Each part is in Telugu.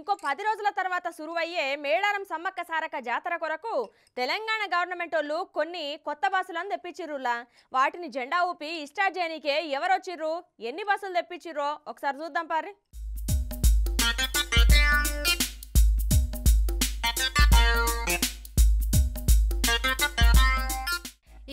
ఇంకో 10 రోజుల తర్వాత సురువయ్యే మేడారం సమ్మక్క సారక్క జాతర కొరకు తెలంగాణ గవర్నమెంట్ వాళ్ళు కొన్ని కొత్త బస్సులను తెప్పించిర్రులా. వాటిని జెండా ఊపి స్టార్ట్ చేయనీకే ఎవరు వచ్చిర్రు, ఎన్ని బస్సులు తెప్పించిర్రో ఒకసారి చూద్దాం పారి.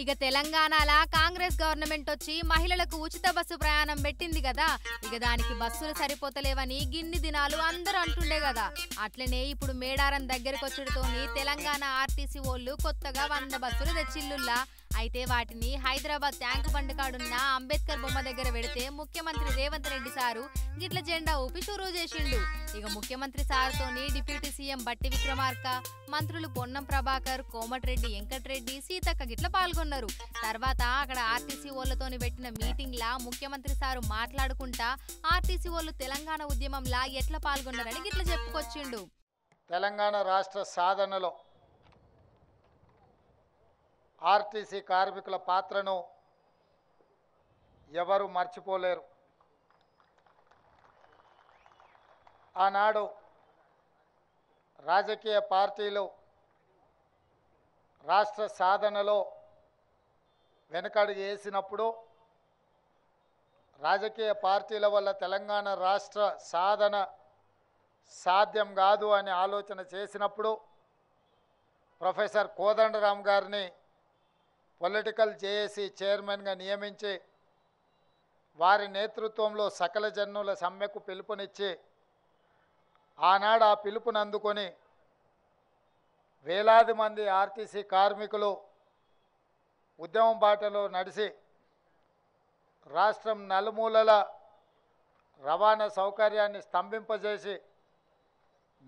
ఇక తెలంగాణలో కాంగ్రెస్ గవర్నమెంట్ వచ్చి మహిళలకు ఉచిత బస్సు ప్రయాణం పెట్టింది కదా. ఇక దానికి బస్సులు సరిపోతలేవని గిన్ని దినాలు అందరూ అంటుండే కదా. అట్లనే ఇప్పుడు మేడారం దగ్గరకు వచ్చుడుతోని తెలంగాణ ఆర్టీసీ వాళ్ళు కొత్తగా 100 బస్సులు తెచ్చిల్లుల్లా. అయితే వాటిని హైదరాబాద్ ట్యాంకు బండ్ కాడున్న అంబేద్కర్ బొమ్మ దగ్గర పెడితే ముఖ్యమంత్రి రేవంత్ రెడ్డి సారు గిట్ల జెండా ఊపి షురూ చేసిండు. ఇక ముఖ్యమంత్రి సారుతోని డిప్యూటీ సీఎం బట్టి విక్రమార్క, మంత్రులు పొన్నం ప్రభాకర్, కోమటిరెడ్డి వెంకటరెడ్డి, సీతక్క గిట్ల పాల్గొన్నారు. తర్వాత అక్కడ ఆర్టీసీ వాళ్ళతోని పెట్టిన మీటింగ్ లా ముఖ్యమంత్రి సారు మాట్లాడుకుంటా ఆర్టీసీ వాళ్ళు తెలంగాణ ఉద్యమంలా ఎట్లా పాల్గొన్నారని గిట్ల చెప్పుకొచ్చిండు. తెలంగాణ రాష్ట్ర సాధనలో ఆర్టీసీ కార్మికుల పాత్రను ఎవరు మర్చిపోలేరు. ఆనాడు రాజకీయ పార్టీలు రాష్ట్ర సాధనలో వెనకడుగు వేసినప్పుడు, రాజకీయ పార్టీల వల్ల తెలంగాణ రాష్ట్ర సాధన సాధ్యం కాదు అని ఆలోచన చేసినప్పుడు ప్రొఫెసర్ కోదండరామ్ గారిని పొలిటికల్ జేఏసీ చైర్మన్గా నియమించి వారి నేతృత్వంలో సకల జనుల సమ్మెకు పిలుపునిచ్చి ఆనాడు ఆ పిలుపుని అందుకొని వేలాది మంది ఆర్టీసీ కార్మికులు ఉద్యమం బాటలో నడిచి రాష్ట్రం నలుమూలల రవాణా సౌకర్యాన్ని స్తంభింపజేసి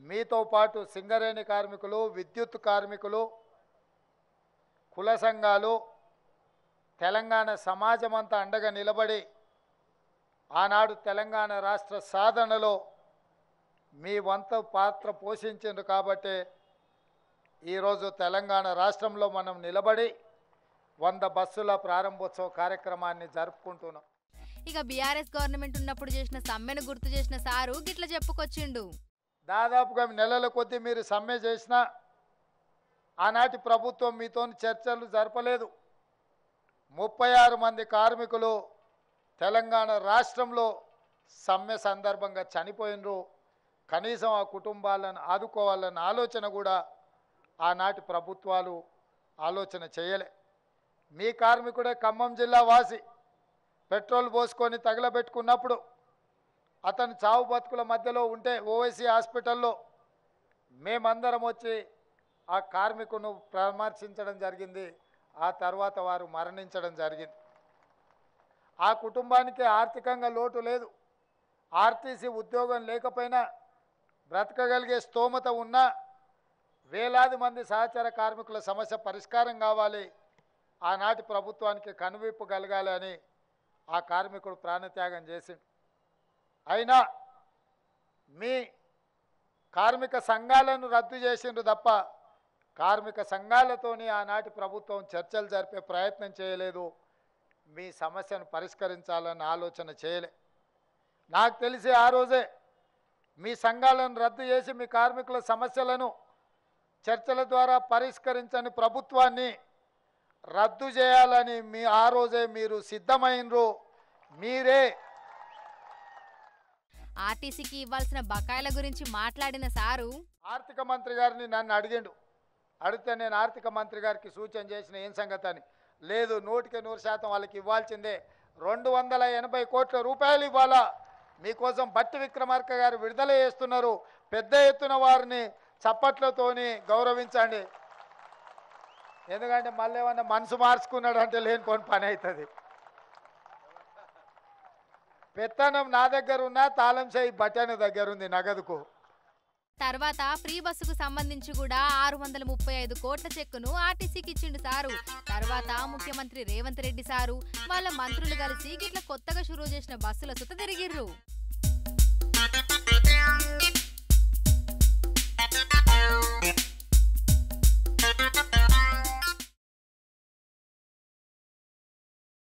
మీతో పాటు సింగరేణి కార్మికులు, విద్యుత్ కార్మికులు, కుల సంఘాలు, తెలంగాణ సమాజమంతా అండగా నిలబడి ఆనాడు తెలంగాణ రాష్ట్ర సాధనలో మీ వంతు పాత్ర పోషించిండ్రు. కాబట్టి ఈరోజు తెలంగాణ రాష్ట్రంలో మనం నిలబడి 100 బస్సుల ప్రారంభోత్సవ కార్యక్రమాన్ని జరుపుకుంటున్నాం. ఇక బీఆర్ఎస్ గవర్నమెంట్ ఉన్నప్పుడు చేసిన సమ్మెను గుర్తు చేసిన సారు గిట్ల చెప్పుకొచ్చిండు. దాదాపుగా నెలల కొద్దీ మీరు సమ్మె చేసినా ఆనాటి ప్రభుత్వం మీతో చర్చలు జరపలేదు. 36 మంది కార్మికులు తెలంగాణ రాష్ట్రంలో సమ్మె సందర్భంగా చనిపోయినరు. కనీసం ఆ కుటుంబాలను ఆదుకోవాలన్న ఆలోచన కూడా ఆనాటి ప్రభుత్వాలు ఆలోచన చేయలే. మీ కార్మికుడే ఖమ్మం జిల్లా వాసి పెట్రోల్ పోసుకొని తగలబెట్టుకున్నప్పుడు అతను చావు బతుకుల మధ్యలో ఉంటే ఓవైసీ హాస్పిటల్లో మేమందరం వచ్చి ఆ కార్మికును పరామర్శించడం జరిగింది. ఆ తర్వాత వారు మరణించడం జరిగింది. ఆ కుటుంబానికి ఆర్థికంగా లోటు లేదు. ఆర్టీసీ ఉద్యోగం లేకపోయినా బ్రతకగలిగే స్తోమత ఉన్నా వేలాది మంది సహచర కార్మికుల సమస్య పరిష్కారం కావాలి, ఆనాటి ప్రభుత్వానికి కనువిప్పు కలగాలి అని ఆ కార్మికుడు ప్రాణత్యాగం చేసిండు. అయినా మీ కార్మిక సంఘాలను రద్దు చేసిండ్రు తప్ప కార్మిక సంఘాలతోని ఆనాటి ప్రభుత్వం చర్చలు జరిపే ప్రయత్నం చేయలేదు. మీ సమస్యను పరిష్కరించాలన్న ఆలోచన చేయలే. నాకు తెలిసి ఆ రోజే మీ సంఘాలను రద్దు చేసి మీ కార్మికుల సమస్యలను చర్చల ద్వారా పరిష్కరించని ప్రభుత్వాన్ని రద్దు చేయాలని ఆ రోజే మీరు సిద్ధమైనరు. మీరే ఆర్టీసీకి ఇవ్వాల్సిన బకాయిల గురించి మాట్లాడిన సారు ఆర్థిక మంత్రి గారిని నన్ను అడిగిండు. అడిగితే నేను ఆర్థిక మంత్రి గారికి సూచన చేసిన ఏం సంగతి అని. లేదు, 100% వాళ్ళకి ఇవ్వాల్సిందే. 280 కోట్ల రూపాయలు ఇవ్వాలా. మీకోసం బట్టి విక్రమార్క గారు విడుదల చేస్తున్నారు. పెద్ద ఎత్తున వారిని చప్పట్లతోని గౌరవించండి. ఎందుకంటే మళ్ళీ ఏమన్నా మనసు మార్చుకున్నాడు అంటే లేనిపోని పని అవుతుంది. పెత్తనం నా దగ్గర ఉన్నా తాళం చేయి బట్టన దగ్గర ఉంది నగదుకు. తర్వాత ఫ్రీ బస్సుకు సంబంధించి కూడా 635 కోట్ల చెక్కును ఆర్టీసీకి ఇచ్చిండు సారు. తర్వాత ముఖ్యమంత్రి రేవంత్ రెడ్డి సారు వాళ్ళ మంత్రులు కలిసి గిట్ల కొత్తగా షురూ చేసిన బస్సుల సుత తిరిగిర్రు.